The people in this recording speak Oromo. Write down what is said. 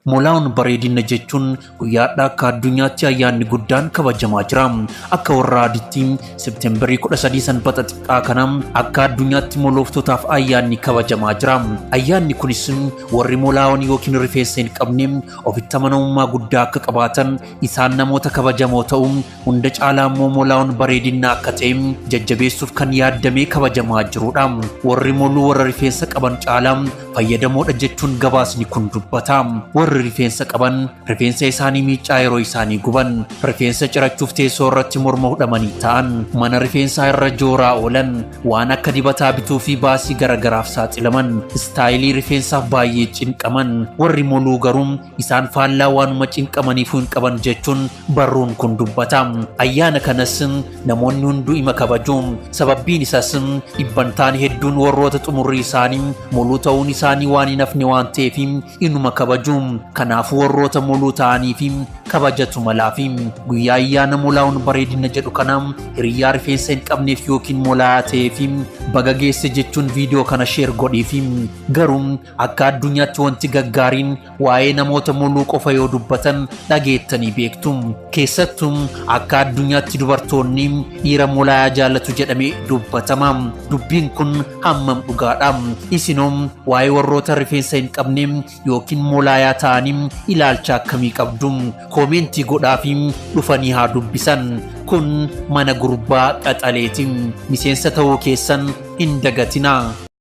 Moolaawwan bareedina jechuun guyyaadhaa akka addunyaatti ayyaanni guddaan kabajamaa jira. Akka warra adiitti Seepteembarii 13 sanbata xiqqaa kana akka addunyaatti moolooftotaaf ayyaanni kabajamaa jira. Ayyaanni kunis warri moolaawwan yookiin rifeensa hin qabne ofitti amanamummaa guddaa akka qabaatan isaan namoota kabajamoo ta'u hunda caalaa immoo moolaawwan bareedina akka ta'e jajjabeessuuf kan yaadamee kabajamaa jirudha. Warri mooluu warra rifeensa qaban caalaa fayyadamoodha jechuun gabaasni kun dubbata. Warri rifeensa qaban rifeensa isaanii miicaa yeroo isaanii guban rifeensa cirachuuf teessoo irratti morma hudhamanii ta'an mana rifeensaa irra jooraa oolan waan akka dibataa bituu fi baasii garagaraaf saaxilaman istaayilii rifeensaaf baay'ee cinqaman warri mooluu garuu isaan faallaa waanuma cinqamaniif hin qaban jechuun barruun kun dubbata. Ayyaana kanas namoonni hunduu ima kabaju. Sababbiin isaas dhibbantaan hedduun warroota xumurri isaanii mooluu ta'uun isaanii waan hin hafne waan ta'eef inuma kabaju. Kanaaf warroota mooluu ta'aniif kabajatu malaaf guyyaa ayyaana moolaawwan bareedina jedhu kana hiriyaa rifeensa hin qabneef yookiin moolaa ta'eef baga geesse jechuun viidiyoo kana sheer godhiif. Garuu akka addunyaatti wanti gaggaariin waa'ee namoota mooluu qofa yoo dubbatan dhageettanii beektu. Keessattuu akka addunyaatti dubartoonni dhiira moolaa jaallatu jedhamee dubbatama. Dubbiin kun hammam dhugaadha? Isinoo waa'ee warroota rifeensa hin qabne yookiin moolaa ta'anii ilaalcha akkamii qabdu? Koomentii godhaafi dhufanii haa dubbisan. Kun mana gurbaa qaxaleeti. Miseensa ta'uu keessan hin dagatinaa.